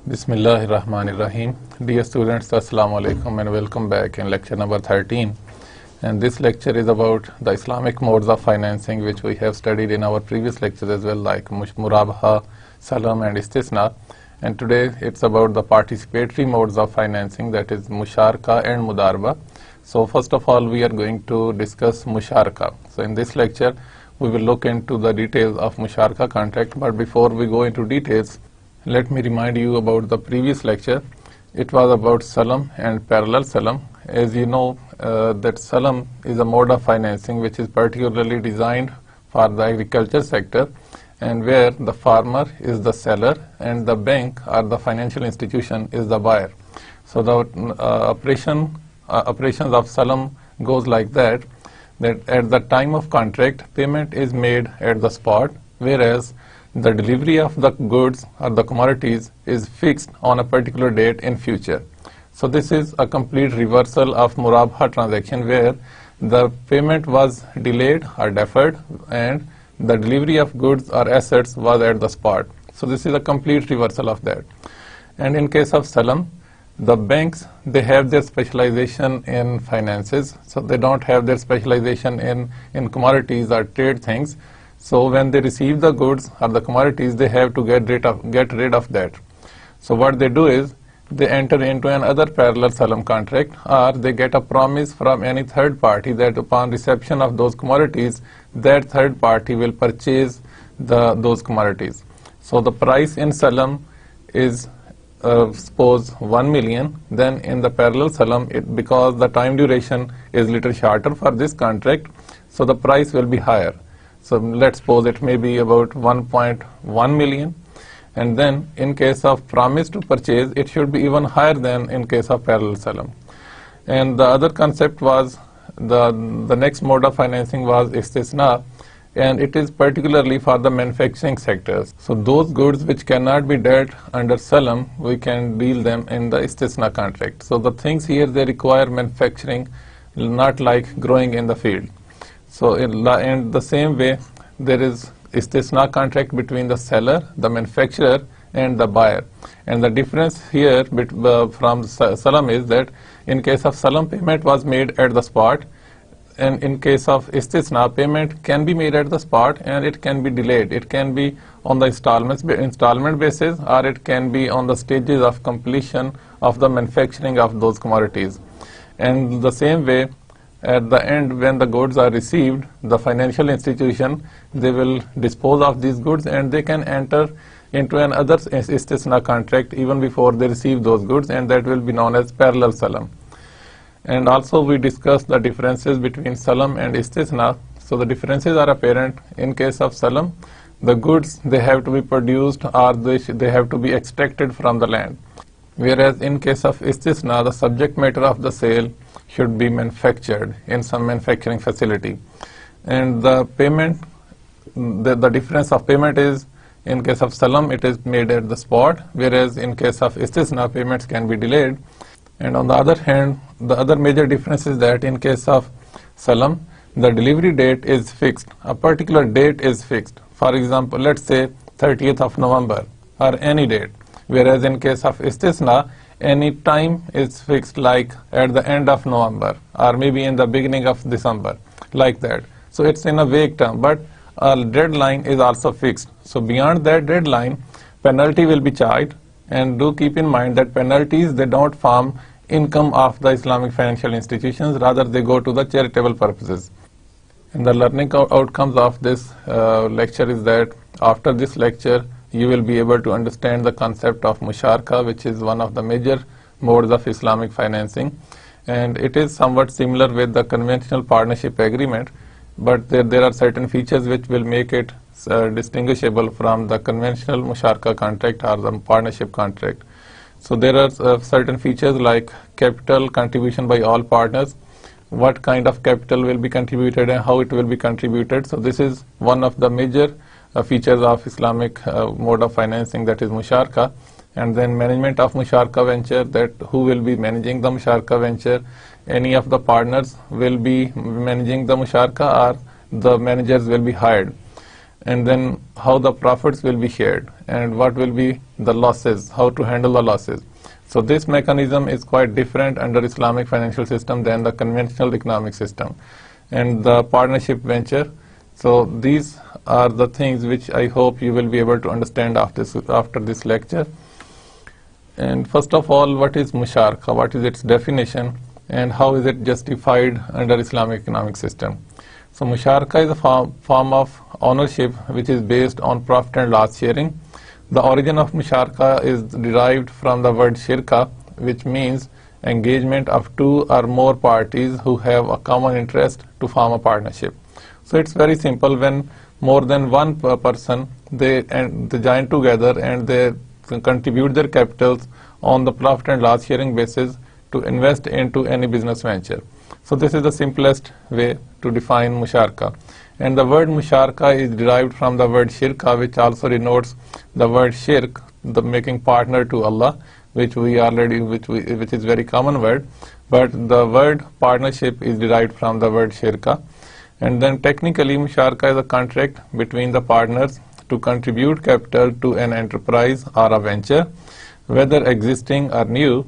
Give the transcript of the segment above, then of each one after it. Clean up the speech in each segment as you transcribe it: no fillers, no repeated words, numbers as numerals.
Bismillahirrahmanirrahim. Dear students, Assalamu alaikum and welcome back in lecture number 13. And this lecture is about the Islamic modes of financing, which we have studied in our previous lectures as well, like Murabaha, Salam and Istisna. And today it's about the participatory modes of financing, that is Musharaka and Mudarba. So first of all, we are going to discuss Musharaka. So in this lecture, we will look into the details of Musharaka contract. But before we go into details, let me remind you about the previous lecture. It was about Salam and parallel Salam. As you know, that Salam is a mode of financing which is particularly designed for the agriculture sector, and where the farmer is the seller and the bank or the financial institution is the buyer. So the operations of Salam goes like that at the time of contract, payment is made at the spot, whereas the delivery of the goods or the commodities is fixed on a particular date in future. So this is a complete reversal of Murabaha transaction, where the payment was delayed or deferred and the delivery of goods or assets was at the spot. So this is a complete reversal of that. And in case of Salam, the banks, they have their specialization in finances, so they don't have their specialization in commodities or trade things. So when they receive the goods or the commodities, they have to get rid of that. So what they do is they enter into another parallel Salam contract, or they get a promise from any third party that upon reception of those commodities, that third party will purchase those commodities. So the price in Salam is suppose 1 million. Then in the parallel Salam, because the time duration is little shorter for this contract, so the price will be higher. So let's suppose it may be about 1.1 million, and then in case of promise to purchase, it should be even higher than in case of parallel Salam. And the other concept was the next mode of financing was Istisna, and it is particularly for the manufacturing sectors. So those goods which cannot be dealt under Salam, we can deal them in the Istisna contract. So the things here, they require manufacturing, not like growing in the field. So in the same way, there is Istisna contract between the seller, the manufacturer and the buyer. And the difference here from Salam is that in case of Salam, payment was made at the spot, and in case of Istisna, payment can be made at the spot and it can be delayed. It can be on the installment basis, or it can be on the stages of completion of the manufacturing of those commodities. And the same way, at the end, when the goods are received, the financial institution, they will dispose of these goods and they can enter into another Istisna contract even before they receive those goods, and that will be known as parallel Salam. And also we discussed the differences between Salam and Istisna. So the differences are apparent. In case of Salam, the goods, they have to be produced or they have to be extracted from the land. Whereas in case of Istisna, the subject matter of the sale should be manufactured in some manufacturing facility. And the payment, the difference of payment is, in case of Salam, it is made at the spot, whereas in case of Istisna, payments can be delayed. And on the other hand, the other major difference is that in case of Salam, the delivery date is fixed. A particular date is fixed. For example, let's say 30th of November or any date. Whereas in case of Istisna, any time is fixed, like at the end of November or maybe in the beginning of December, like that. So it's in a vague term, but a deadline is also fixed. So beyond that deadline, penalty will be charged. And do keep in mind that penalties, they don't form income of the Islamic financial institutions, rather they go to the charitable purposes. And the learning outcomes of this lecture is that after this lecture, you will be able to understand the concept of Musharaka, which is one of the major modes of Islamic financing. And it is somewhat similar with the conventional partnership agreement, but there are certain features which will make it distinguishable from the conventional Musharaka contract or the partnership contract. So there are certain features like capital contribution by all partners, what kind of capital will be contributed and how it will be contributed. So this is one of the major features of Islamic mode of financing, that is Musharaka. And then management of Musharaka venture, that who will be managing the Musharaka venture, any of the partners will be managing the Musharaka or the managers will be hired. and then how the profits will be shared, and what will be the losses, how to handle the losses. So this mechanism is quite different under Islamic financial system than the conventional economic system. And the partnership venture, so these are the things which I hope you will be able to understand after this lecture. And first of all, what is musharaka, what is its definition, and how is it justified under Islamic economic system? So musharaka is a form of ownership which is based on profit and loss sharing. The origin of musharaka is derived from the word shirka, which means engagement of two or more parties who have a common interest to form a partnership. So it's very simple. When more than one person, they join together and they contribute their capitals on the profit and loss sharing basis to invest into any business venture. So this is the simplest way to define musharaka. And the word musharaka is derived from the word shirka, which also denotes the word shirk, the making partner to Allah, which is very common word. But the word partnership is derived from the word shirka. And then technically musharaka is a contract between the partners to contribute capital to an enterprise or a venture, whether existing or new,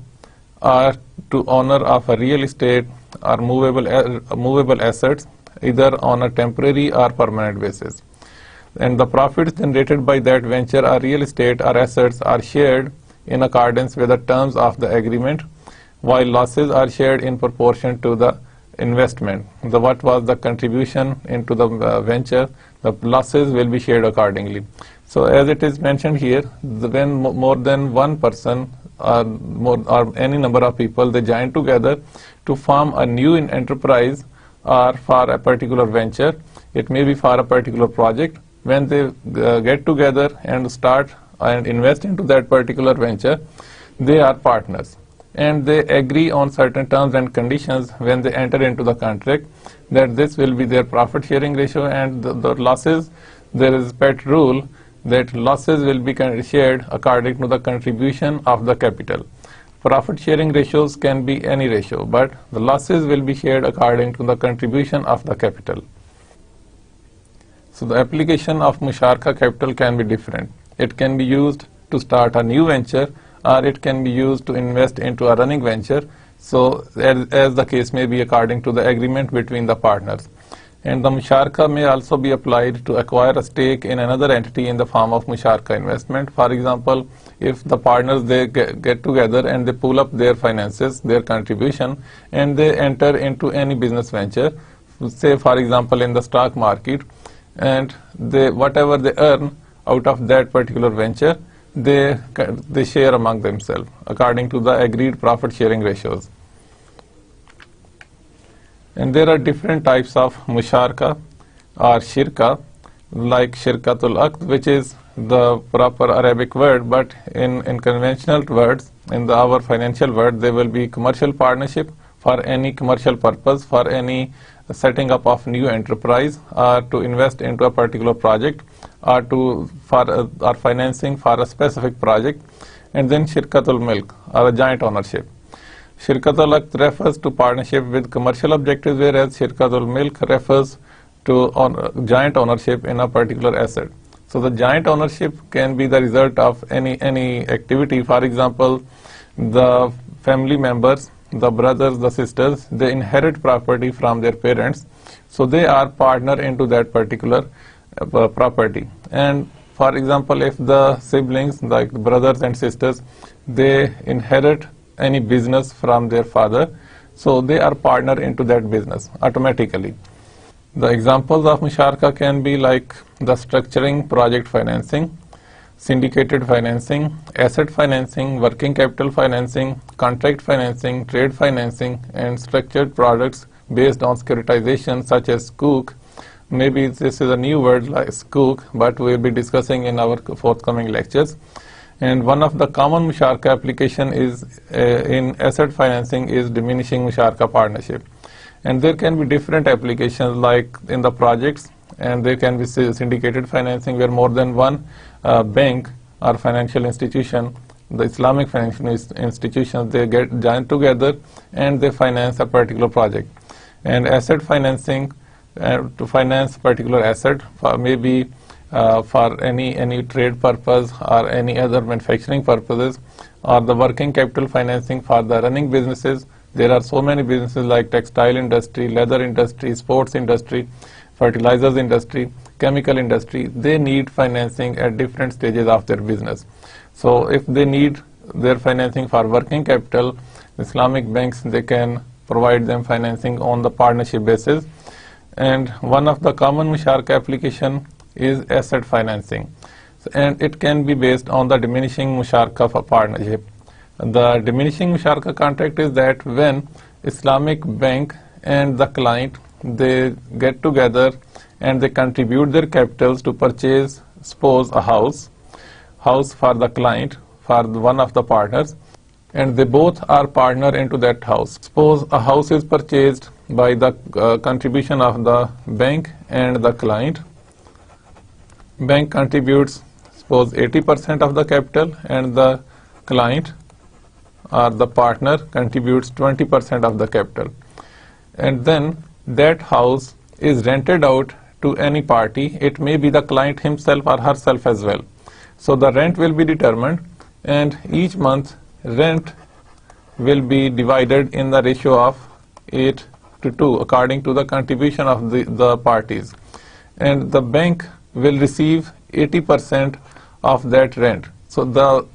or to owner of a real estate or movable assets, either on a temporary or permanent basis. And the profits generated by that venture or real estate or assets are shared in accordance with the terms of the agreement, while losses are shared in proportion to the investment. What was the contribution into the venture, the losses will be shared accordingly. So as it is mentioned here, when more than one person or any number of people, they join together to form a new enterprise or for a particular venture, it may be for a particular project. When they get together and start and invest into that particular venture, they are partners. And they agree on certain terms and conditions when they enter into the contract, that this will be their profit sharing ratio, and the losses, there is a pet rule that losses will be shared according to the contribution of the capital. Profit sharing ratios can be any ratio, but the losses will be shared according to the contribution of the capital. So the application of musharaka capital can be different. It can be used to start a new venture, or it can be used to invest into a running venture, so as the case may be according to the agreement between the partners. And the musharaka may also be applied to acquire a stake in another entity in the form of musharaka investment. For example, if the partners, they get together and they pool up their finances, their contribution, and they enter into any business venture, say for example in the stock market, and whatever they earn out of that particular venture, they share among themselves according to the agreed profit sharing ratios. And there are different types of musharaka or shirka, like shirkatul aqd, which is the proper Arabic word, but in conventional words, in our financial word, there will be commercial partnership for any commercial purpose, for any setting up of new enterprise, or to invest into a particular project, or for financing for a specific project. And then shirkatul milk, or a joint ownership. Shirkatul aqd refers to partnership with commercial objectives, whereas shirkatul milk refers to joint ownership in a particular asset. So the joint ownership can be the result of any activity. For example, the family members, the brothers, the sisters, they inherit property from their parents, so they are partner into that particular property. And for example, if the siblings, like brothers and sisters, they inherit any business from their father, so they are partner into that business automatically. The examples of musharaka can be like the structuring, project financing, syndicated financing, asset financing, working capital financing, contract financing, trade financing, and structured products based on securitization, such as sukuk. Maybe this is a new word like sukuk, but we will be discussing in our forthcoming lectures. And one of the common musharaka application is in asset financing is diminishing musharaka partnership. And there can be different applications, like in the projects, and there can be syndicated financing where more than one bank or financial institution, the Islamic financial institutions, they get joined together and they finance a particular project. And asset financing, to finance particular asset, maybe for any trade purpose or any other manufacturing purposes, or the working capital financing for the running businesses. There are so many businesses like textile industry, leather industry, sports industry, fertilizers industry, chemical industry. They need financing at different stages of their business. So if they need their financing for working capital, Islamic banks, they can provide them financing on the partnership basis. And one of the common musharaka application is asset financing, and it can be based on the diminishing musharaka for partnership. The diminishing musharaka contract is that when Islamic bank and the client, they get together and they contribute their capitals to purchase, suppose, a house for the client, for one of the partners, and they both are partner into that house. Suppose a house is purchased by the contribution of the bank and the client. Bank contributes, suppose, 80% of the capital, and the client or the partner contributes 20% of the capital. And then that house is rented out to any party. It may be the client himself or herself as well. So the rent will be determined, and each month rent will be divided in the ratio of 8:2 according to the contribution of the parties. And the bank will receive 80% of that rent. So the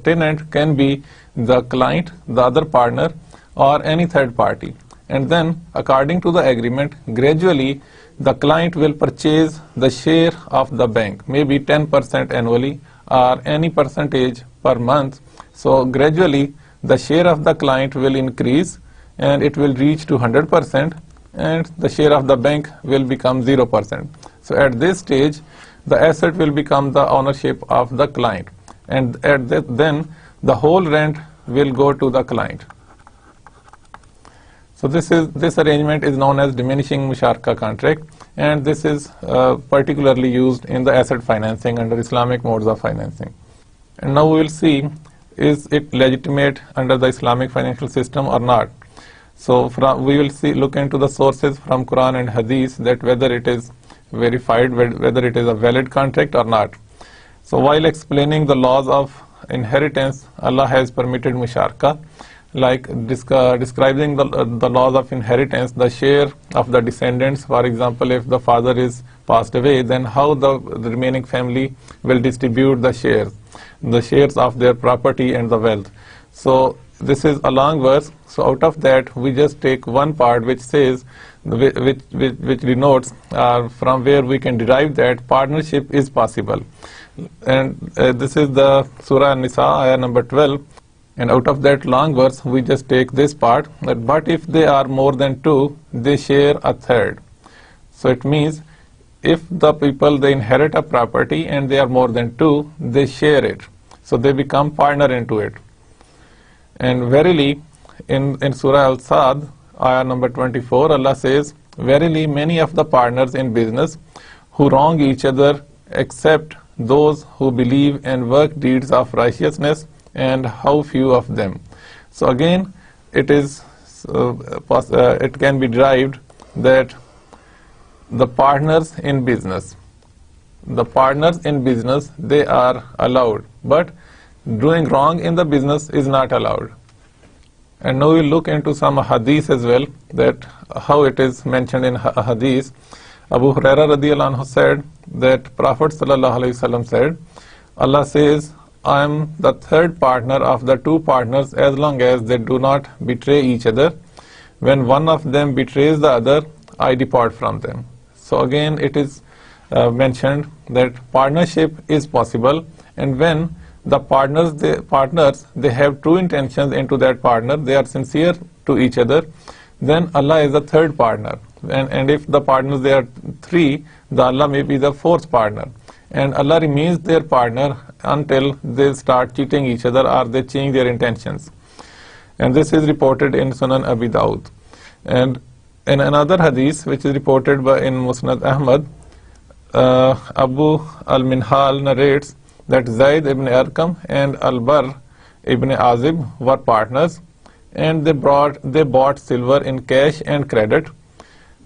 tenant can be the client, the other partner, or any third party. And then according to the agreement, gradually the client will purchase the share of the bank, maybe 10% annually or any percentage per month. So gradually the share of the client will increase and it will reach to 100%, and the share of the bank will become 0%. So at this stage the asset will become the ownership of the client, and then the whole rent will go to the client. So this arrangement is known as diminishing musharaka contract, and this is particularly used in the asset financing under Islamic modes of financing. And now we will see, is it legitimate under the Islamic financial system or not? So we will look into the sources from Quran and Hadith, that whether it is verified, whether it is a valid contract or not. So while explaining the laws of inheritance, Allah has permitted musharaka, like describing the laws of inheritance, the share of the descendants. For example, if the father is passed away, then how the remaining family will distribute the shares of their property and the wealth. So this is a long verse. So out of that we just take one part which says, which denotes from where we can derive that partnership is possible. And this is the Surah An-Nisa, ayah number 12. And out of that long verse we just take this part, that but if they are more than two, they share a third. So it means if the people, they inherit a property and they are more than two, they share it. So they become partner into it. And verily, in Surah Al-Sad, ayah number 24, Allah says, verily many of the partners in business who wrong each other, except those who believe and work deeds of righteousness, and how few of them. So again, it can be derived that the partners in business, they are allowed, but doing wrong in the business is not allowed. And now we'll look into some hadith as well, that how it is mentioned in hadith. Abu Hurairah radiyallahu anhu said that Prophet sallallahu alaihi wasallam said, Allah says, I am the third partner of the two partners as long as they do not betray each other. When one of them betrays the other, I depart from them. So again it is mentioned that partnership is possible, and when the partners they have true intentions into that partner, they are sincere to each other, then Allah is the third partner. And if the partners, they are three, the Allah may be the fourth partner. And Allah remains their partner until they start cheating each other or they change their intentions. And this is reported in Sunan Abi Dawud. And in another hadith which is reported in Musnad Ahmad, Abu al-Minhal narrates that Zayd ibn Arqam and Al-Barr ibn Azib were partners, and they bought silver in cash and credit.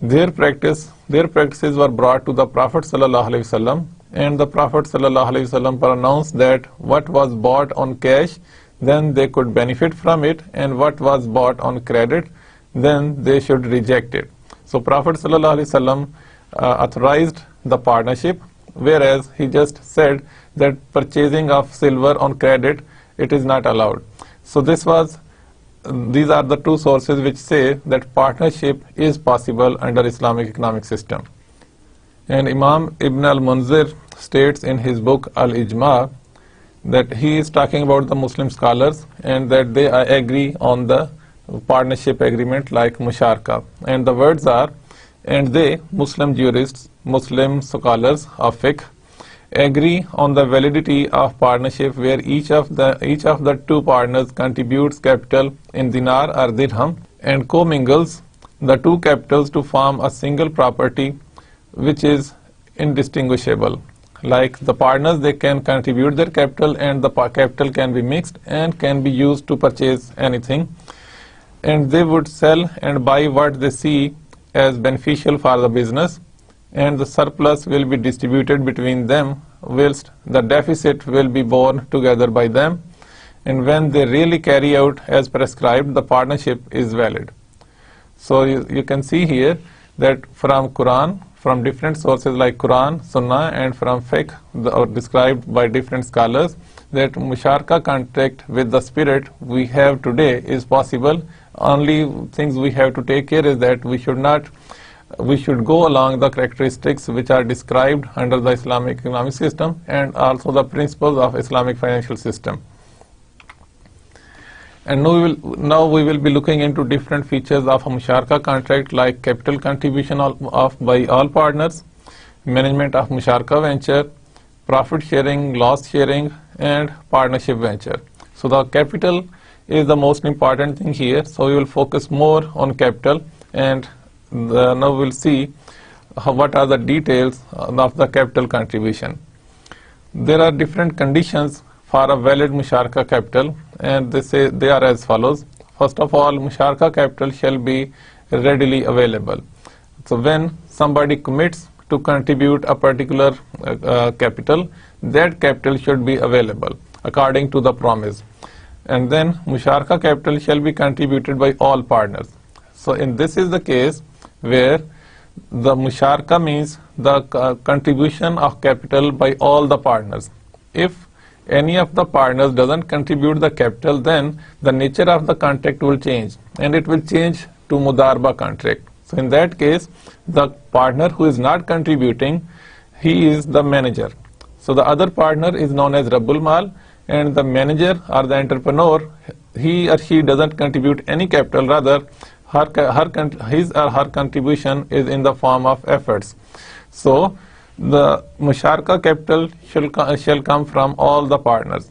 Their practices were brought to the Prophet sallallahu alaihi wasallam, and the Prophet sallallahu alaihi wasallam pronounced that what was bought on cash, then they could benefit from it, and what was bought on credit, then they should reject it. So Prophet sallallahu alaihi wasallam authorized the partnership, whereas he just said that purchasing of silver on credit, it is not allowed. So these are the two sources which say that partnership is possible under Islamic economic system. And Imam Ibn al-Munzir states in his book Al-Ijma that he is talking about the Muslim scholars and that they agree on the partnership agreement like musharaka. And the words are, and they, Muslim jurists, Muslim scholars of fiqh, agree on the validity of partnership where each of the two partners contributes capital in dinar or dirham and commingles the two capitals to form a single property which is indistinguishable. Like the partners, they can contribute their capital, and the capital can be mixed and can be used to purchase anything, and they would sell and buy what they see as beneficial for the business, and the surplus will be distributed between them, whilst the deficit will be borne together by them, and when they really carry out as prescribed, the partnership is valid. So you can see here that from Quran, from different sources like Quran, Sunnah, and from fiqh, or described by different scholars, that musharaka contract with the spirit we have today is possible. Only things we have to take care is that we should go along the characteristics which are described under the Islamic economic system and also the principles of Islamic financial system. And now we will be looking into different features of a musharaka contract, like capital contribution by all partners, management of musharaka venture, profit sharing, loss sharing, and partnership venture. So the capital is the most important thing here. So we will focus more on capital, and now we will see what are the details of the capital contribution. There are different conditions for a valid musharaka capital, and they are as follows. First of all, musharaka capital shall be readily available. So when somebody commits to contribute a particular capital, that capital should be available according to the promise. And then musharaka capital shall be contributed by all partners. So this is the case where the musharaka means the contribution of capital by all the partners. If any of the partners doesn't contribute the capital, then the nature of the contract will change, and it will change to mudarba contract. So in that case, the partner who is not contributing, he is the manager. So the other partner is known as Rabbul Mal, and the manager or the entrepreneur, he or she doesn't contribute any capital, rather his or her contribution is in the form of efforts. So the musharaka capital shall come from all the partners,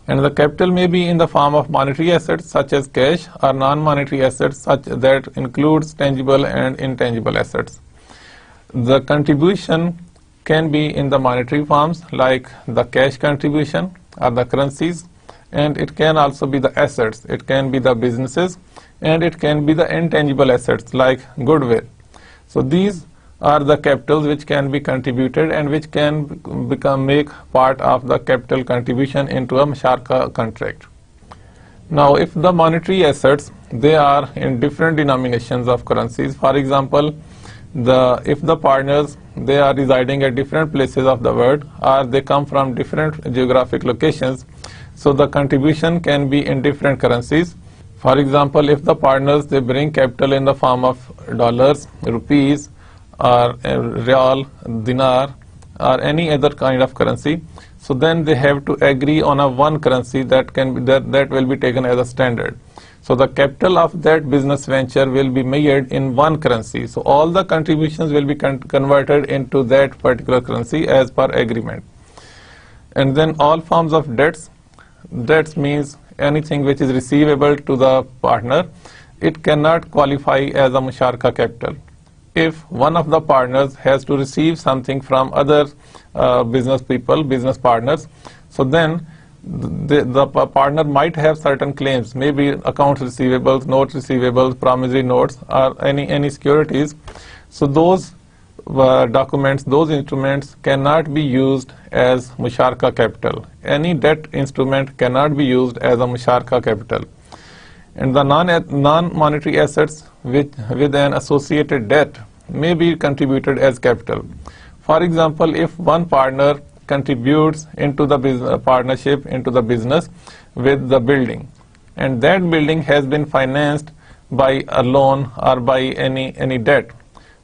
and the capital may be in the form of monetary assets such as cash, or non-monetary assets such that includes tangible and intangible assets. The contribution can be in the monetary forms like the cash contribution or the currencies, and it can also be the assets. It can be the businesses, and it can be the intangible assets like goodwill. So these are the capitals which can be contributed and which can make part of the capital contribution into a musharaka contract. Now, if the monetary assets, they are in different denominations of currencies, for example, if the partners, they are residing at different places of the world, or they come from different geographic locations, so the contribution can be in different currencies. For example, if the partners, they bring capital in the form of dollars, rupees, or real, dinar, or any other kind of currency, so then they have to agree on a one currency that will be taken as a standard. So the capital of that business venture will be measured in one currency. So all the contributions will be converted into that particular currency as per agreement. And then all forms of debts means anything which is receivable to the partner, it cannot qualify as a musharaka capital. If one of the partners has to receive something from other business partners, so then the partner might have certain claims, maybe accounts receivables, notes receivables, promissory notes, or any securities. So those documents, those instruments cannot be used as musharaka capital. Any debt instrument cannot be used as a musharaka capital. And the non-monetary assets with an associated debt may be contributed as capital. For example, if one partner contributes into the partnership into the business with the building, and that building has been financed by a loan or by any debt.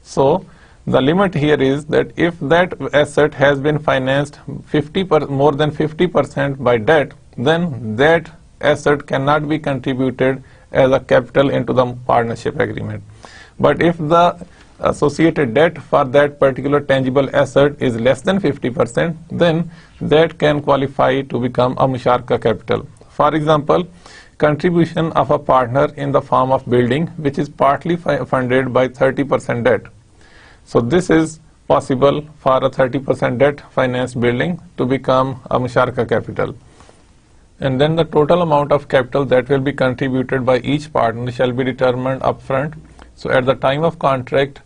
So the limit here is that if that asset has been financed more than 50% by debt, then that asset cannot be contributed as a capital into the partnership agreement. But if the associated debt for that particular tangible asset is less than 50%, then that can qualify to become a musharaka capital. For example, contribution of a partner in the form of building which is partly funded by 30% debt. So this is possible for a 30% debt financed building to become a musharaka capital. And then the total amount of capital that will be contributed by each partner shall be determined upfront. So at the time of contract,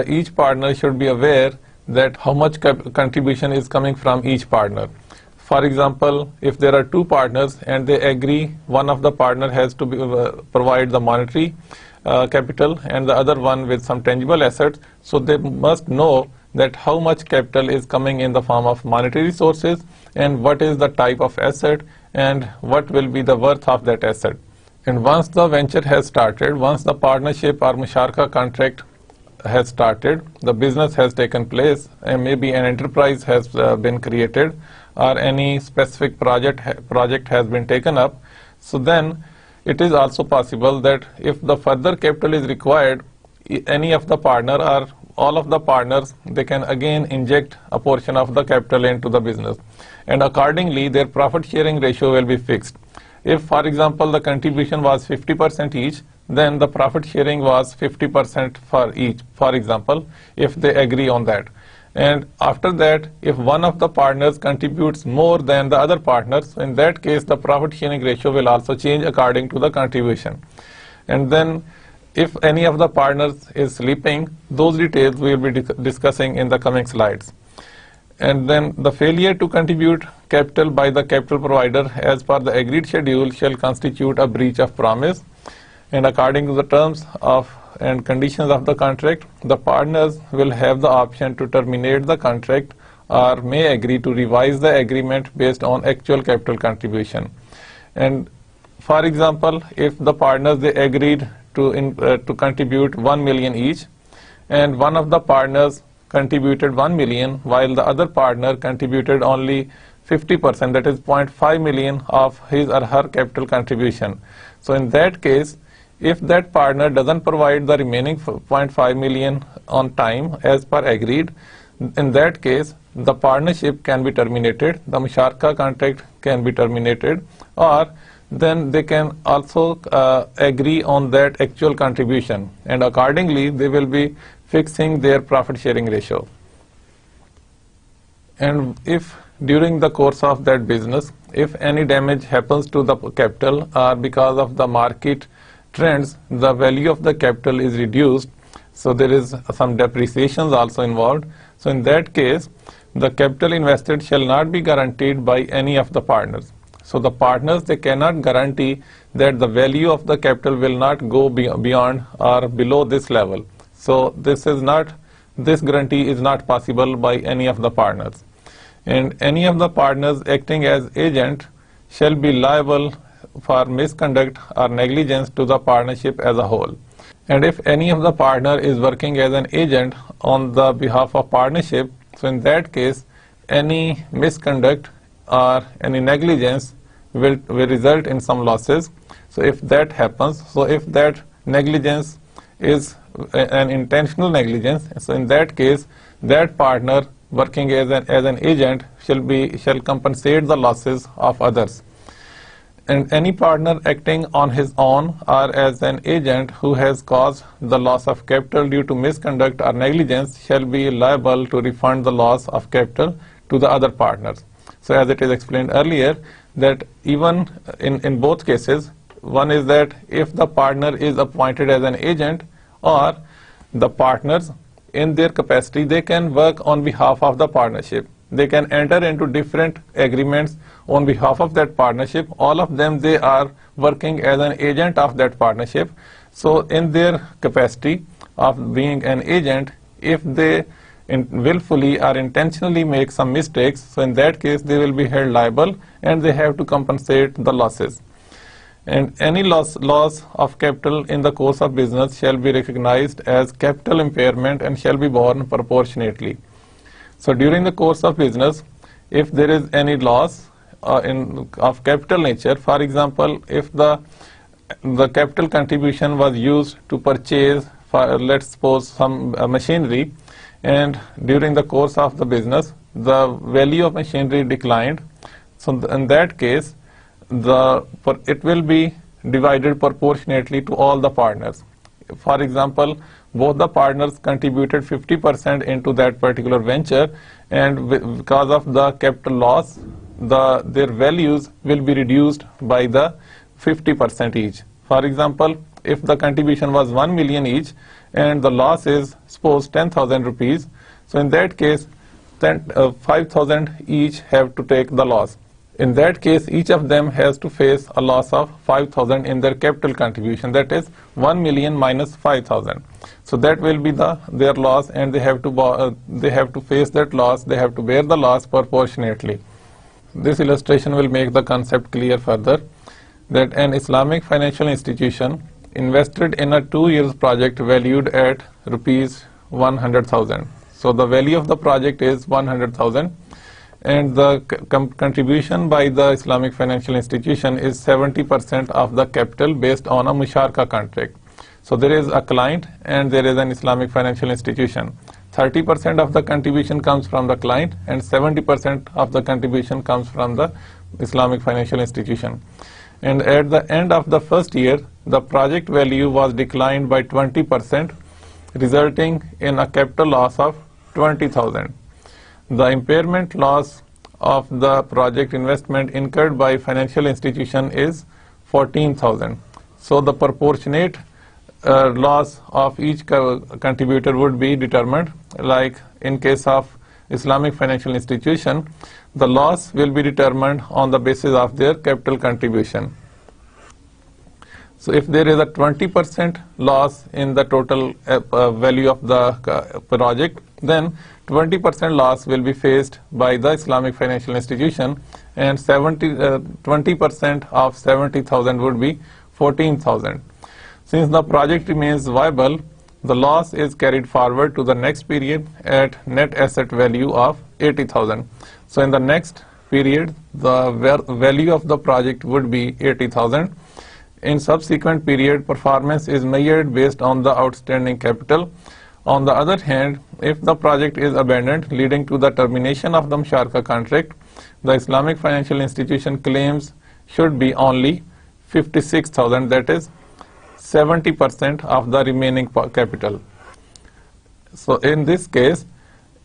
each partner should be aware that how much contribution is coming from each partner. For example, if there are two partners and they agree one of the partner has to provide the monetary capital and the other one with some tangible assets, so they must know that how much capital is coming in the form of monetary resources and what is the type of asset and what will be the worth of that asset. And once the venture has started, once the partnership or musharaka contract has started, the business has taken place, and maybe an enterprise has been created or any specific project has been taken up, so then it is also possible that if the further capital is required, any of the partner or all of the partners, they can again inject a portion of the capital into the business, and accordingly their profit sharing ratio will be fixed. If, for example, the contribution was 50% each, then the profit sharing was 50% for each, for example, if they agree on that. And after that, if one of the partners contributes more than the other partners, in that case the profit sharing ratio will also change according to the contribution. And then if any of the partners is sleeping, those details we will be discussing in the coming slides. And then the failure to contribute capital by the capital provider as per the agreed schedule shall constitute a breach of promise. And according to the terms of and conditions of the contract, the partners will have the option to terminate the contract or may agree to revise the agreement based on actual capital contribution. And for example, if the partners they agreed to contribute 1 million each, and one of the partners contributed 1 million while the other partner contributed only 50%, that is 0.5 million of his or her capital contribution. So in that case, if that partner doesn't provide the remaining 0.5 million on time as per agreed, in that case the partnership can be terminated, the musharaka contract can be terminated, or then they can also agree on that actual contribution, and accordingly they will be fixing their profit sharing ratio. And if during the course of that business, if any damage happens to the capital or because of the market trends, the value of the capital is reduced, so there is some depreciations also involved. So in that case, the capital invested shall not be guaranteed by any of the partners. So the partners, they cannot guarantee that the value of the capital will not go beyond or below this level. So this guarantee is not possible by any of the partners. And any of the partners acting as agent shall be liable for misconduct or negligence to the partnership as a whole. And if any of the partner is working as an agent on the behalf of partnership, so in that case any misconduct or any negligence will result in some losses. So if that happens, so if that negligence is an intentional negligence, so in that case that partner working as an agent shall compensate the losses of others. And any partner acting on his own or as an agent who has caused the loss of capital due to misconduct or negligence shall be liable to refund the loss of capital to the other partners. So as it is explained earlier, that even in both cases, one is that if the partner is appointed as an agent, or the partners in their capacity, they can work on behalf of the partnership. They can enter into different agreements on behalf of that partnership. All of them, they are working as an agent of that partnership. So in their capacity of being an agent, if they willfully or intentionally make some mistakes, so in that case they will be held liable and they have to compensate the losses. And any loss of capital in the course of business shall be recognized as capital impairment and shall be borne proportionately. So during the course of business, if there is any loss of capital nature, for example, if the capital contribution was used to purchase, let's suppose, some machinery, and during the course of the business the value of machinery declined, so in that case it will be divided proportionately to all the partners. For example, both the partners contributed 50% into that particular venture, and because of the capital loss, their values will be reduced by the 50% each. For example, if the contribution was 1 million each and the loss is suppose 10,000 rupees, so in that case 5,000 each have to take the loss. In that case, each of them has to face a loss of 5,000 in their capital contribution, that is 1 million minus 5,000. So that will be their loss, and they have to face that loss, they have to bear the loss proportionately. This illustration will make the concept clear further, that an Islamic financial institution invested in a 2 years project valued at rupees 100,000. So the value of the project is 100,000. And the contribution by the Islamic financial institution is 70% of the capital based on a musharaka contract. So there is a client and there is an Islamic financial institution. 30% of the contribution comes from the client and 70% of the contribution comes from the Islamic financial institution. And at the end of the first year, the project value was declined by 20%, resulting in a capital loss of 20,000. The impairment loss of the project investment incurred by financial institution is 14,000. So the proportionate loss of each contributor would be determined. Like in case of Islamic financial institution, the loss will be determined on the basis of their capital contribution. So if there is a 20% loss in the total value of the project, then 20% loss will be faced by the Islamic financial institution, and 20% of 70,000 would be 14,000. Since the project remains viable, the loss is carried forward to the next period at net asset value of 80,000. So in the next period, the value of the project would be 80,000. In subsequent period, performance is measured based on the outstanding capital. On the other hand, if the project is abandoned, leading to the termination of the musharaka contract, the Islamic financial institution claims should be only 56,000, that is 70% of the remaining capital. So in this case,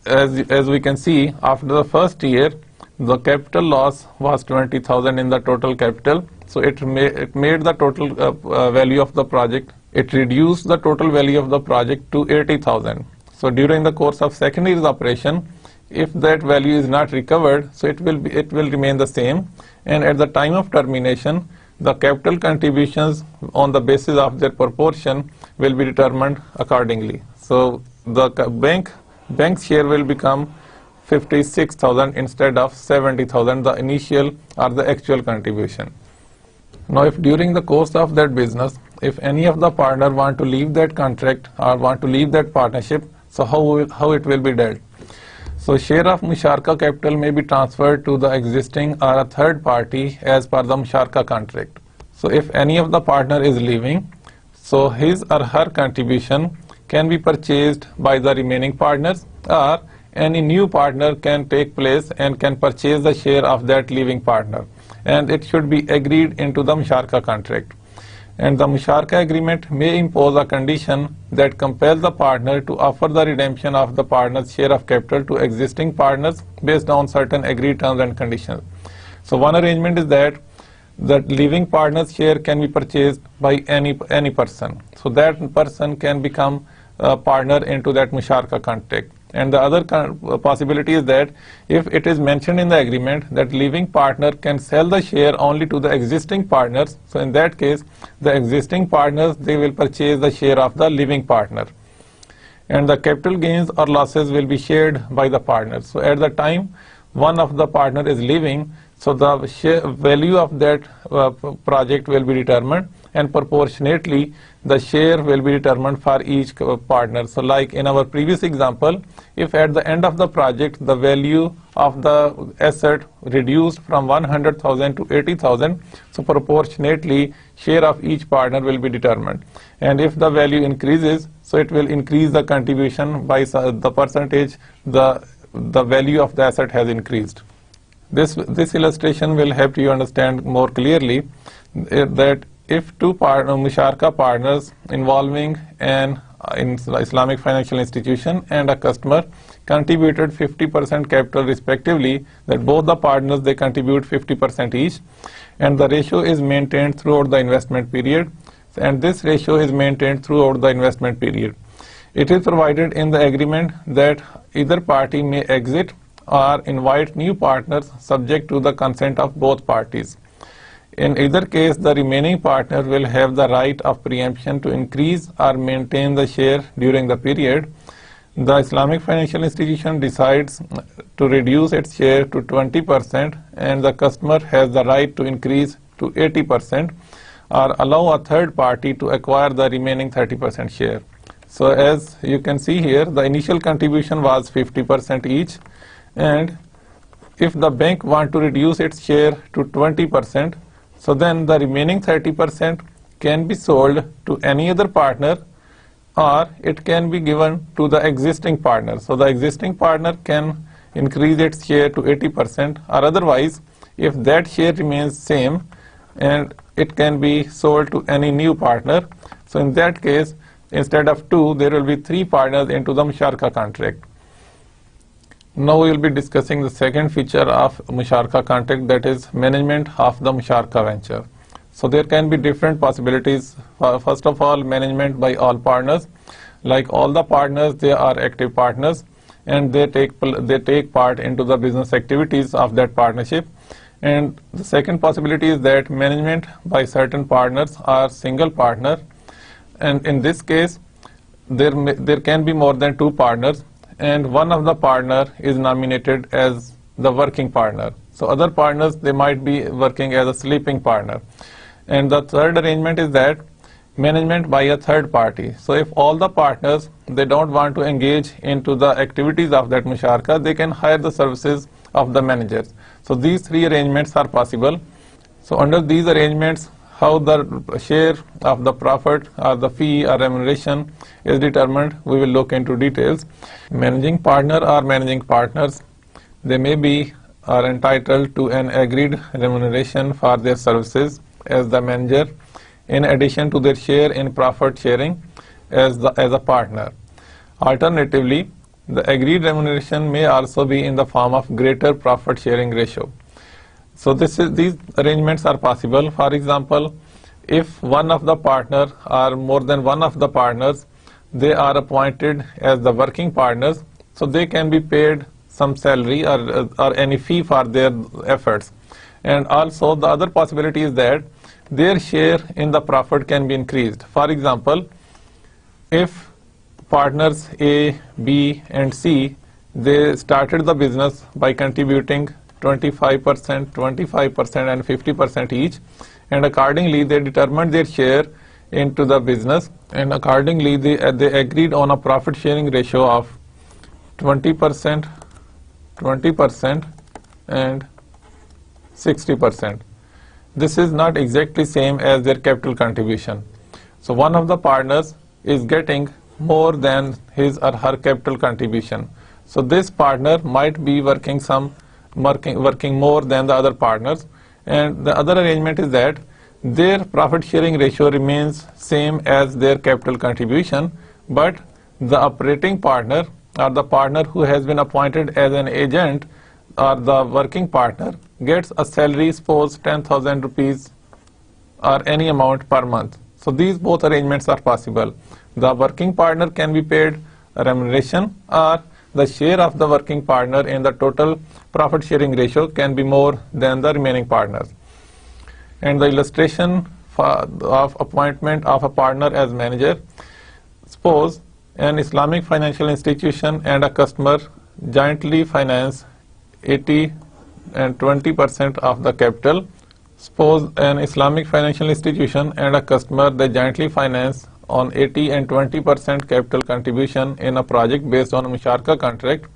as we can see, after the first year, the capital loss was 20,000 in the total capital. So it made the total value of the project. It reduced the total value of the project to 80,000. So during the course of second year's operation, if that value is not recovered, so it will remain the same. And at the time of termination, the capital contributions on the basis of their proportion will be determined accordingly. So the bank's share will become 56,000 instead of 70,000, the initial or the actual contribution. Now, if during the course of that business, if any of the partner want to leave that contract or want to leave that partnership, so how it will be dealt? So share of musharaka capital may be transferred to the existing or a third party as per the musharaka contract. So if any of the partner is leaving, so his or her contribution can be purchased by the remaining partners, or any new partner can take place and can purchase the share of that leaving partner, and it should be agreed into the musharaka contract. And the Musharaka agreement may impose a condition that compels the partner to offer the redemption of the partner's share of capital to existing partners based on certain agreed terms and conditions. So one arrangement is that the living partner's share can be purchased by any person. So that person can become a partner into that Musharaka contract. And the other possibility is that if it is mentioned in the agreement that living partner can sell the share only to the existing partners, so in that case, the existing partners, they will purchase the share of the living partner. And the capital gains or losses will be shared by the partners. So at the time one of the partner is leaving, so the value of that project will be determined, and proportionately the share will be determined for each partner. So like in our previous example, if at the end of the project the value of the asset reduced from 100,000 to 80,000, so proportionately share of each partner will be determined. And if the value increases, so it will increase the contribution by the percentage the value of the asset has increased. This illustration will help you understand more clearly that if two Musharaka partners involving an Islamic financial institution and a customer contributed 50% capital respectively, that both the partners, they contribute 50% each, and the ratio is maintained throughout the investment period, and this ratio is maintained throughout the investment period. It is provided in the agreement that either party may exit or invite new partners subject to the consent of both parties. In either case, the remaining partner will have the right of preemption to increase or maintain the share during the period. The Islamic financial institution decides to reduce its share to 20%, and the customer has the right to increase to 80% or allow a third party to acquire the remaining 30% share. So as you can see here, the initial contribution was 50% each, and if the bank want to reduce its share to 20%, so then the remaining 30% can be sold to any other partner, or it can be given to the existing partner. So the existing partner can increase its share to 80%, or otherwise, if that share remains same, and it can be sold to any new partner. So in that case, instead of 2, there will be 3 partners into the Musharaka contract. Now we will be discussing the second feature of Musharaka contract, that is management of the Musharaka venture. So there can be different possibilities. First of all, management by all partners. Like all the partners, they are active partners, and they take part into the business activities of that partnership. And the second possibility is that management by certain partners are single partner, and in this case there can be more than 2 partners, and one of the partner is nominated as the working partner. So other partners, they might be working as a sleeping partner. And the third arrangement is that management by a third party. So if all the partners, they don't want to engage into the activities of that Musharaka, they can hire the services of the managers. So these 3 arrangements are possible. So under these arrangements, how the share of the profit or the fee or remuneration is determined, we will look into details. Managing partner or managing partners, they may be are entitled to an agreed remuneration for their services as the manager, in addition to their share in profit sharing as a partner. Alternatively, the agreed remuneration may also be in the form of greater profit sharing ratio. So these arrangements are possible. For example, if one of the partner or more than one of the partners, they are appointed as the working partners, so they can be paid some salary or any fee for their efforts. And also the other possibility is that their share in the profit can be increased. For example, if partners A, B and C, they started the business by contributing 25%, 25% and 50% each, and accordingly they determined their share into the business, and accordingly they agreed on a profit sharing ratio of 20%, 20% and 60%. This is not exactly same as their capital contribution. So one of the partners is getting more than his or her capital contribution. So this partner might be working more than the other partners. And the other arrangement is that their profit sharing ratio remains same as their capital contribution, but the operating partner or the partner who has been appointed as an agent or the working partner gets a salary, suppose 10,000 rupees or any amount per month. So these both arrangements are possible. The working partner can be paid a remuneration, or the share of the working partner in the total profit sharing ratio can be more than the remaining partners. And the illustration of appointment of a partner as manager: suppose an Islamic financial institution and a customer jointly finance 80 and 20% of the capital. Suppose an Islamic financial institution and a customer, they jointly finance on 80 and 20% capital contribution in a project based on a musharaka contract.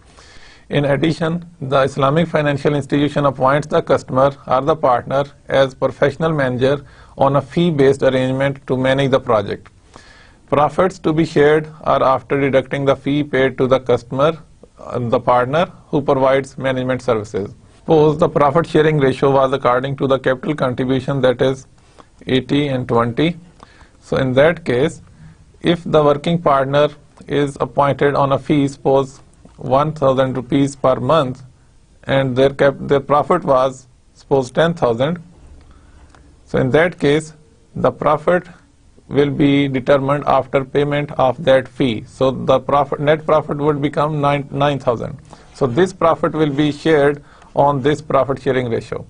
In addition, the Islamic financial institution appoints the customer or the partner as professional manager on a fee-based arrangement to manage the project. Profits to be shared are after deducting the fee paid to the customer, the partner who provides management services. Suppose the profit sharing ratio was according to the capital contribution, that is 80 and 20. So in that case, if the working partner is appointed on a fee, suppose 1,000 rupees per month, and their profit was suppose 10,000, so in that case the profit will be determined after payment of that fee. So the net profit would become 9,000. So this profit will be shared on this profit sharing ratio.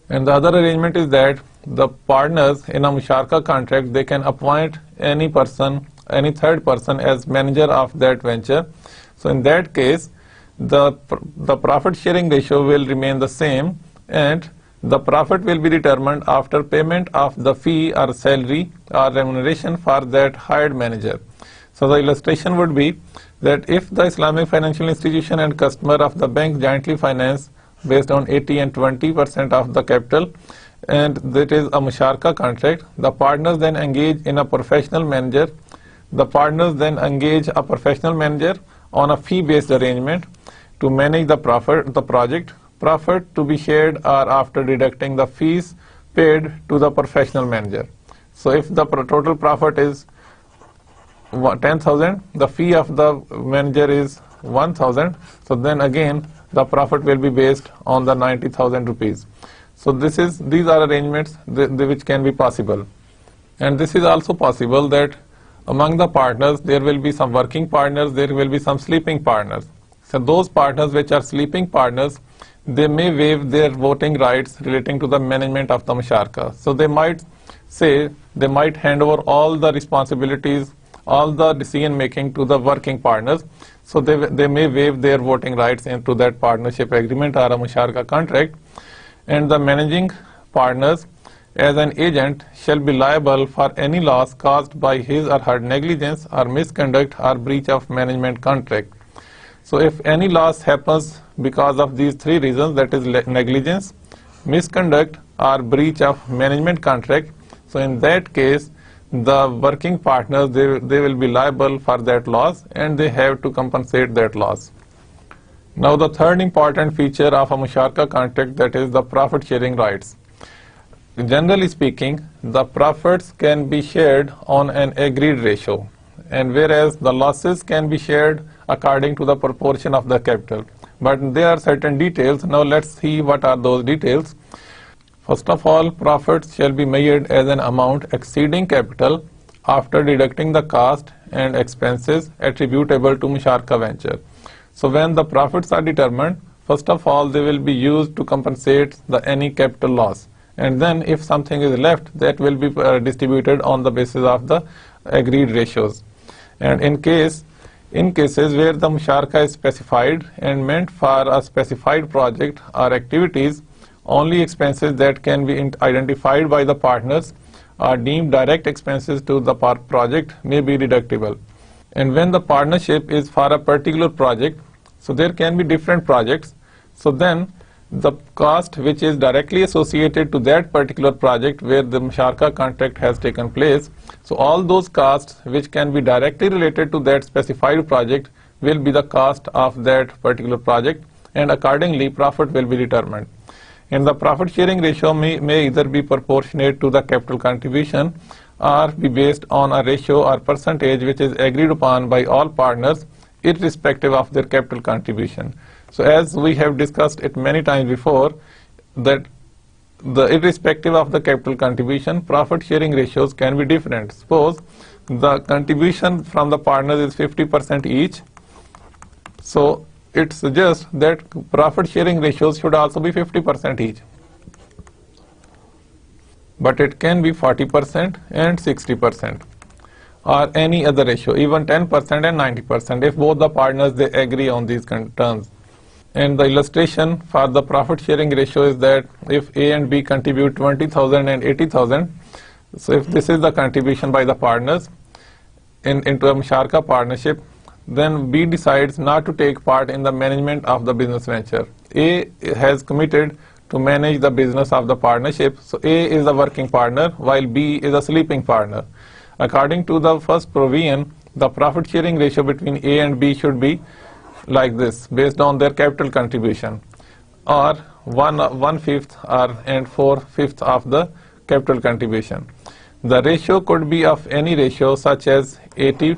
And the other arrangement is that the partners in a musharaka contract, they can appoint any person, any third person as manager of that venture. So in that case, the profit sharing ratio will remain the same, and the profit will be determined after payment of the fee or salary or remuneration for that hired manager. So the illustration would be that if the Islamic financial institution and customer of the bank jointly finance based on 80 and 20% of the capital, and that is a musharaka contract, the partners then engage in a professional manager. The partners then engage a professional manager on a fee-based arrangement to manage the project. Profit to be shared are after deducting the fees paid to the professional manager. So if the total profit is 10,000, the fee of the manager is 1,000, so then again the profit will be based on the 90,000 rupees. So these are arrangements which can be possible. And this is also possible that among the partners there will be some working partners, there will be some sleeping partners. So those partners which are sleeping partners, they may waive their voting rights relating to the management of the musharaka. So they might hand over all the responsibilities, all the decision making to the working partners. So they may waive their voting rights into that partnership agreement or a musharaka contract. And the managing partners as an agent shall be liable for any loss caused by his or her negligence or misconduct or breach of management contract. So if any loss happens because of these three reasons, that is negligence, misconduct or breach of management contract, so in that case the working partners, they will be liable for that loss and they have to compensate that loss. Now the third important feature of a musharaka contract, that is the profit sharing rights. Generally speaking, the profits can be shared on an agreed ratio, and whereas the losses can be shared according to the proportion of the capital. But there are certain details. Now let's see what are those details. First of all, profits shall be measured as an amount exceeding capital after deducting the cost and expenses attributable to musharaka venture. So when the profits are determined, first of all they will be used to compensate any capital loss, and then if something is left, that will be distributed on the basis of the agreed ratios. And in cases where the musharaka is specified and meant for a specified project or activities, only expenses that can be identified by the partners are deemed direct expenses to the project may be deductible. And when the partnership is for a particular project, so there can be different projects, so then the cost which is directly associated to that particular project where the musharaka contract has taken place, so all those costs which can be directly related to that specified project will be the cost of that particular project, and accordingly profit will be determined. And the profit sharing ratio may either be proportionate to the capital contribution or be based on a ratio or percentage which is agreed upon by all partners irrespective of their capital contribution. So as we have discussed it many times before, that the irrespective of the capital contribution, profit sharing ratios can be different. Suppose the contribution from the partners is 50% each, so it suggests that profit sharing ratios should also be 50% each. But it can be 40% and 60%, or any other ratio, even 10% and 90%, if both the partners they agree on these terms. And the illustration for the profit sharing ratio is that if A and B contribute 20,000 and 80,000, so if this is the contribution by the partners into a Musharaka partnership, then B decides not to take part in the management of the business venture. A has committed to manage the business of the partnership, so A is the working partner while B is a sleeping partner. According to the first provision, the profit sharing ratio between A and B should be like this, based on their capital contribution, or 1/5 and 4/5 of the capital contribution. The ratio could be of any ratio such as 80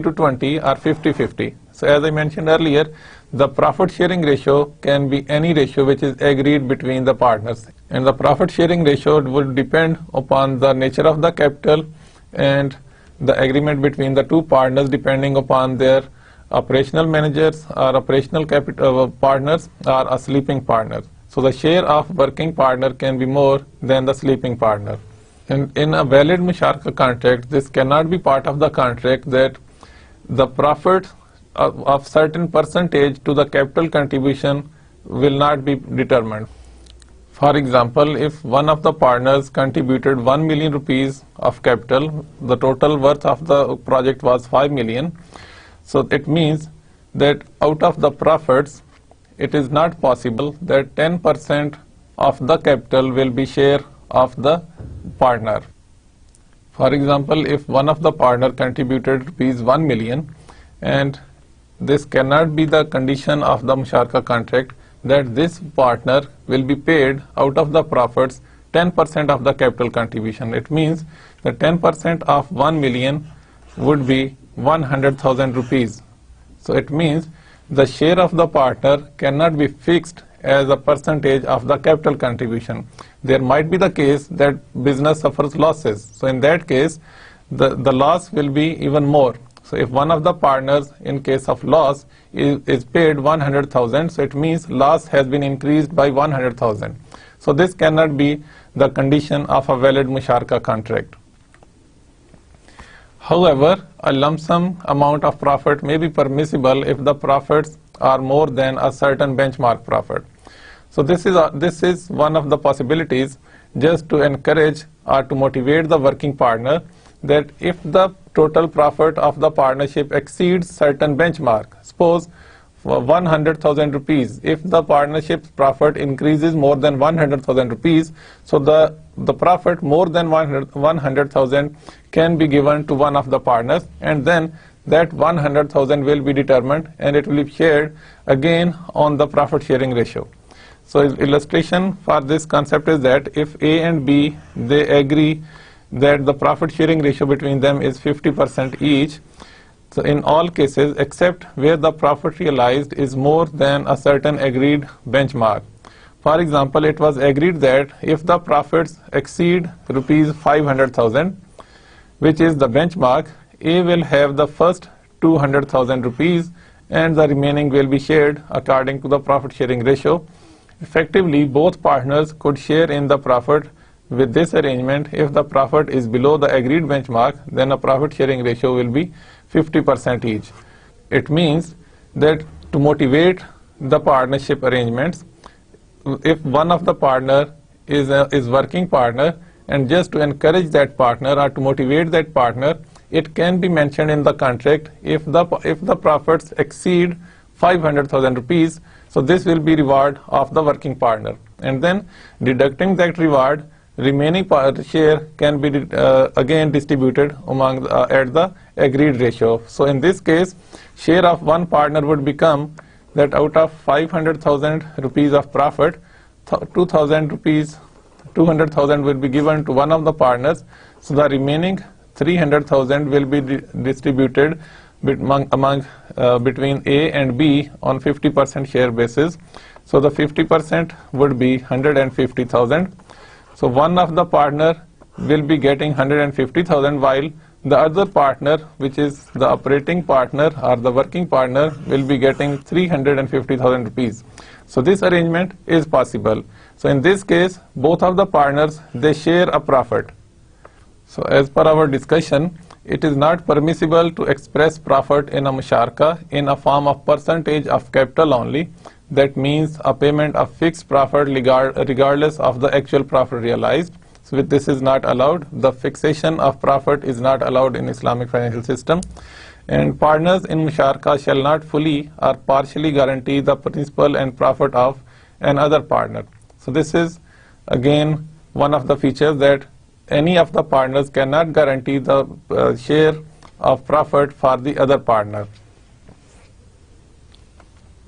to 20 or 50-50. So as I mentioned earlier, the profit sharing ratio can be any ratio which is agreed between the partners, and the profit sharing ratio would depend upon the nature of the capital and the agreement between the two partners depending upon their operational managers or operational capital partners or a sleeping partner. So the share of working partner can be more than the sleeping partner. And in a valid Musharaka contract, this cannot be part of the contract that the profit of certain percentage to the capital contribution will not be determined. For example, if one of the partners contributed 1 million rupees of capital, the total worth of the project was 5 million. So it means that out of the profits, it is not possible that 10% of the capital will be share of the partner. For example, if one of the partner contributed rupees 1 million, and this cannot be the condition of the Musharaka contract, that this partner will be paid out of the profits 10% of the capital contribution. It means that 10% of 1 million would be 100,000 rupees. So it means the share of the partner cannot be fixed as a percentage of the capital contribution. There might be the case that business suffers losses. So in that case, the loss will be even more. So if one of the partners in case of loss is paid 100,000, so it means loss has been increased by 100,000. So this cannot be the condition of a valid Musharaka contract. However, a lump sum amount of profit may be permissible if the profits are more than a certain benchmark profit. So this is one of the possibilities, just to encourage or to motivate the working partner, that if the total profit of the partnership exceeds certain benchmark, suppose for 100,000 rupees, if the partnership's profit increases more than 100,000 rupees, so the profit more than 100,000 can be given to one of the partners, and then that 100,000 will be determined and it will be shared again on the profit sharing ratio. So illustration for this concept is that if A and B, they agree that the profit sharing ratio between them is 50% each, so in all cases except where the profit realized is more than a certain agreed benchmark. For example, it was agreed that if the profits exceed rupees 500,000, which is the benchmark, A will have the first 200,000 rupees and the remaining will be shared according to the profit sharing ratio. Effectively, both partners could share in the profit. With this arrangement, if the profit is below the agreed benchmark, then a profit sharing ratio will be 50% each. It means that to motivate the partnership arrangements, if one of the partner is working partner, and just to encourage that partner or to motivate that partner, it can be mentioned in the contract if the profits exceed 500,000 rupees, so this will be reward of the working partner, and then deducting that reward, remaining share can be again distributed among at the agreed ratio. So in this case, share of one partner would become that out of 500,000 rupees of profit, 2,000 rupees, 200,000 will be given to one of the partners. So the remaining 300,000 will be distributed between A and B on 50% share basis. So the 50% would be 150,000. So one of the partner will be getting 150,000, while the other partner, which is the operating partner or the working partner, will be getting 350,000 rupees. So this arrangement is possible. So in this case, both of the partners, they share a profit. So as per our discussion, it is not permissible to express profit in a musharaka in a form of percentage of capital only. That means a payment of fixed profit regardless of the actual profit realized. So this is not allowed. The fixation of profit is not allowed in Islamic financial system. And partners in musharaka shall not fully or partially guarantee the principal and profit of another partner. So this is again one of the features, that any of the partners cannot guarantee the share of profit for the other partner.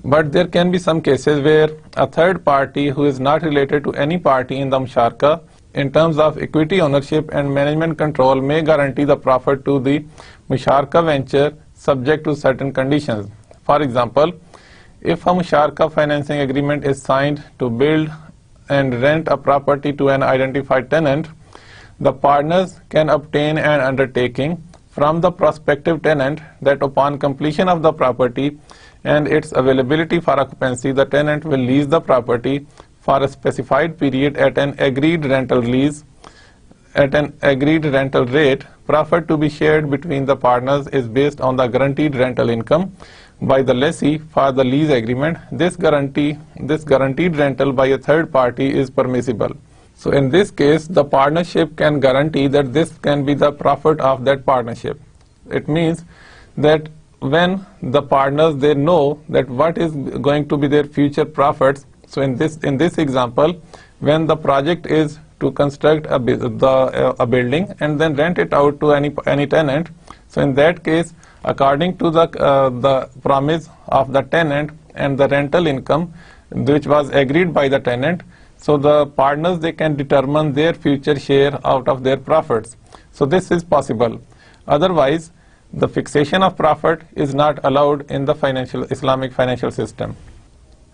But there can be some cases where a third party who is not related to any party in the musharaka in terms of equity ownership and management control may guarantee the profit to the musharaka venture subject to certain conditions. For example, if a musharaka financing agreement is signed to build and rent a property to an identified tenant, the partners can obtain an undertaking from the prospective tenant that upon completion of the property and its availability for occupancy, the tenant will lease the property for a specified period at an agreed rental lease at an agreed rental rate. Profit to be shared between the partners is based on the guaranteed rental income by the lessee for the lease agreement. This guaranteed rental by a third party is permissible. So in this case, the partnership can guarantee that this can be the profit of that partnership. It means that when the partners, they know that what is going to be their future profits. So in this example, when the project is to construct a building and then rent it out to any tenant, so in that case, according to the promise of the tenant and the rental income which was agreed by the tenant, so the partners, they can determine their future share out of their profits. So this is possible. Otherwise, the fixation of profit is not allowed in the Islamic financial system.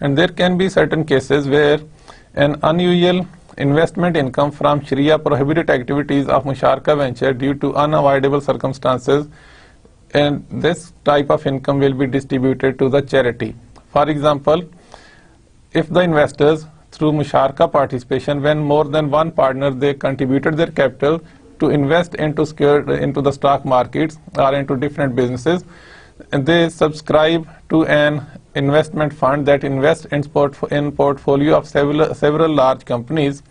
And there can be certain cases where an unusual investment income from Sharia prohibited activities of musharaka venture due to unavoidable circumstances, and this type of income will be distributed to the charity. For example, if the investors through musharaka participation, when more than one partner, they contributed their capital to invest into the stock markets or into different businesses, and they subscribe to an investment fund that invests in portfolio of several large companies.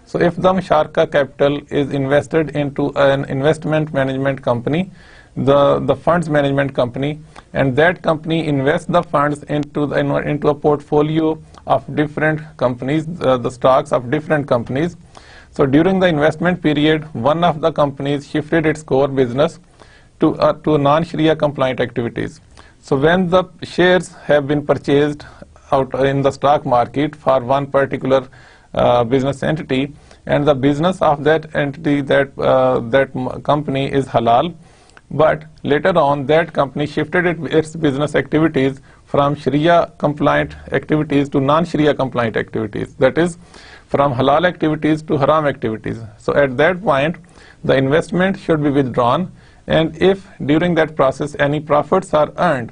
So if the musharaka capital is invested into an investment management company, the funds management company, and that company invests the funds into a portfolio of different companies, the stocks of different companies. So during the investment period, one of the companies shifted its core business to non-Sharia compliant activities. So when the shares have been purchased out in the stock market for one particular business entity, and the business of that entity, that company is halal, but later on that company shifted its business activities from Sharia compliant activities to non-Sharia compliant activities, that is from halal activities to haram activities. So at that point, the investment should be withdrawn, and if during that process any profits are earned,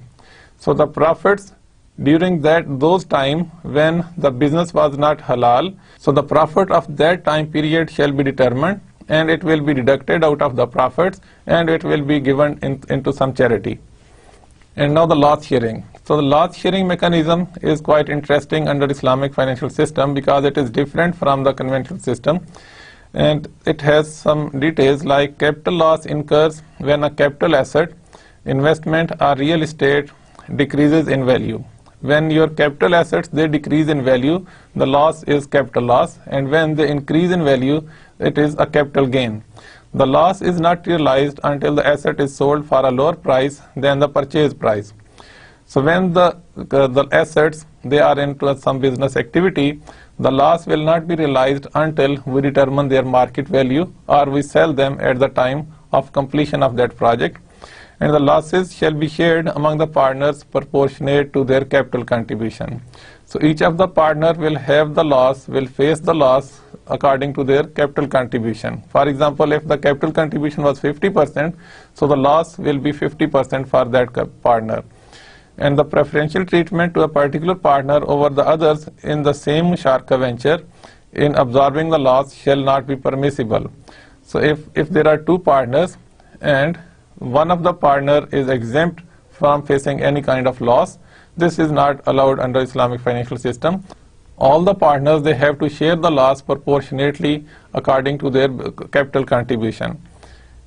so the profits during those time when the business was not halal, so the profit of that time period shall be determined, and it will be deducted out of the profits, and it will be given into some charity. And now the loss sharing. So the loss sharing mechanism is quite interesting under Islamic financial system because it is different from the conventional system, and it has some details like capital loss incurs when a capital asset, investment or real estate decreases in value. When your capital assets, they decrease in value, the loss is capital loss, and when they increase in value, it is a capital gain. The loss is not realized until the asset is sold for a lower price than the purchase price. So when the assets, they are into some business activity, The loss will not be realized until we determine their market value or we sell them at the time of completion of that project. And the losses shall be shared among the partners proportionate to their capital contribution. So each of the partner will have the loss, will face the loss according to their capital contribution. For example, if the capital contribution was 50%, so the loss will be 50% for that partner. And the preferential treatment to a particular partner over the others in the same Musharaka venture in absorbing the loss shall not be permissible. So if there are two partners and one of the partner is exempt from facing any kind of loss, this is not allowed under Islamic financial system. All the partners, they have to share the loss proportionately according to their capital contribution.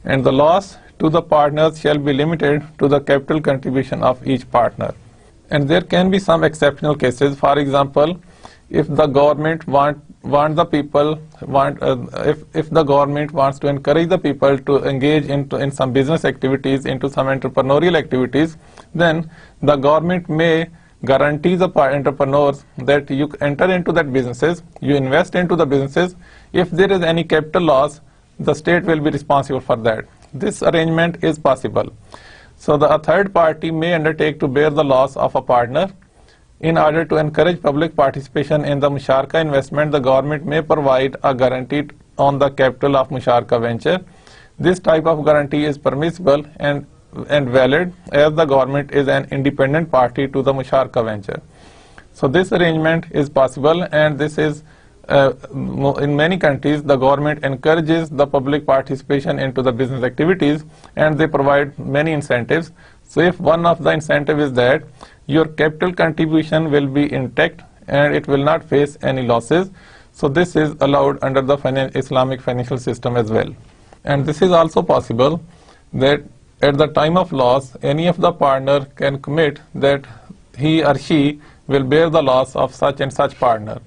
And the loss to the partners shall be limited to the capital contribution of each partner. And there can be some exceptional cases. For example, if the government if the government wants to encourage the people to engage in some business activities, into some entrepreneurial activities, then the government may guarantee the entrepreneurs that you enter into that businesses, you invest into the businesses. If there is any capital loss, the state will be responsible for that. This arrangement is possible. So a third party may undertake to bear the loss of a partner. In order to encourage public participation in the Musharaka investment, the government may provide a guarantee on the capital of Musharaka venture. This type of guarantee is permissible and valid as the government is an independent party to the Musharaka venture. So this arrangement is possible, and this is in many countries the government encourages the public participation into the business activities, and they provide many incentives. So if one of the incentive is that your capital contribution will be intact and it will not face any losses, so this is allowed under the Islamic financial system as well. And this is also possible that at the time of loss, any of the partner can commit that he or she will bear the loss of such and such partner.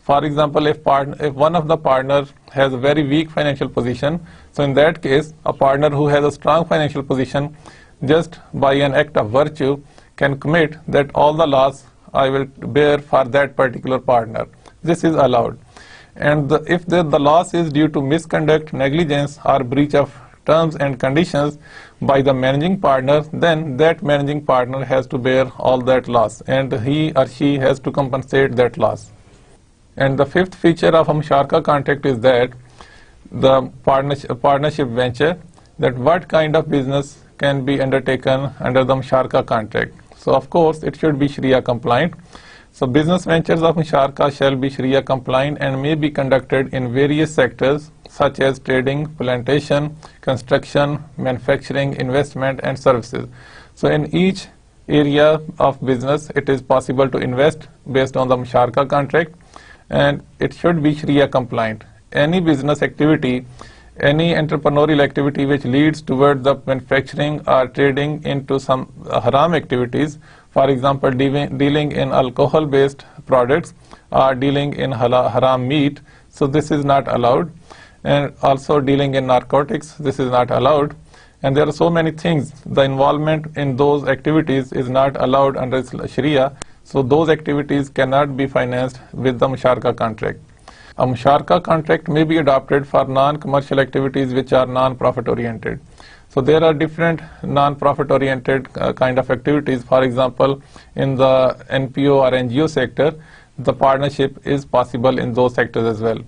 For example, if one of the partners has a very weak financial position, so in that case, a partner who has a strong financial position, just by an act of virtue, can commit that all the loss I will bear for that particular partner. This is allowed. And if the loss is due to misconduct, negligence, or breach of terms and conditions by the managing partner, then that managing partner has to bear all that loss, and he or she has to compensate that loss. And the fifth feature of a Musharaka contract is that the partnership venture, that what kind of business can be undertaken under the Musharaka contract. So of course it should be Sharia compliant. So business ventures of Musharaka shall be Sharia compliant and may be conducted in various sectors such as trading, plantation, construction, manufacturing, investment, and services. So in each area of business it is possible to invest based on the Musharaka contract, and it should be Sharia compliant. Any business activity, any entrepreneurial activity which leads toward the manufacturing or trading into some haram activities, for example dealing in alcohol based products or dealing in haram meat, so this is not allowed. And also dealing in narcotics, this is not allowed. And there are so many things, the involvement in those activities is not allowed under Sharia, so those activities cannot be financed with the Musharaka contract. A Musharaka contract may be adopted for non-commercial activities which are non-profit oriented. So there are different non-profit oriented kind of activities. For example, in the NPO or NGO sector, the partnership is possible in those sectors as well.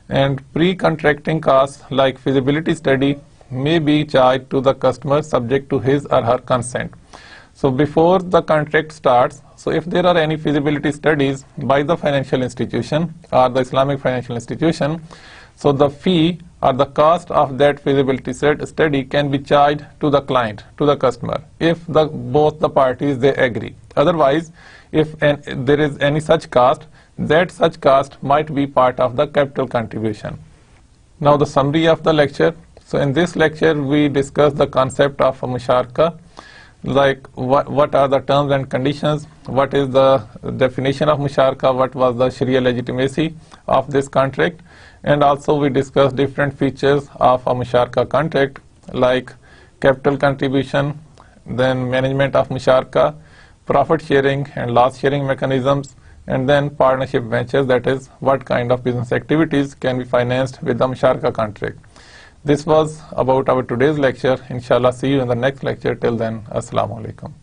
And pre-contracting costs like feasibility study may be charged to the customer subject to his or her consent. So before the contract starts, so if there are any feasibility studies by the financial institution or the Islamic financial institution, so the fee or the cost of that feasibility study can be charged to the client, to the customer, if both the parties they agree. Otherwise, if there is any such cost, that such cost might be part of the capital contribution. Now the summary of the lecture. So in this lecture we discussed the concept of a Musharaka, like what are the terms and conditions, what is the definition of Musharaka, what was the Sharia legitimacy of this contract, and also we discussed different features of a Musharaka contract like capital contribution, then management of Musharaka, profit sharing and loss sharing mechanisms, and then partnership ventures, that is what kind of business activities can be financed with the Musharaka contract. This was about our today's lecture. Inshallah, see you in the next lecture. Till then, Assalamu alaikum.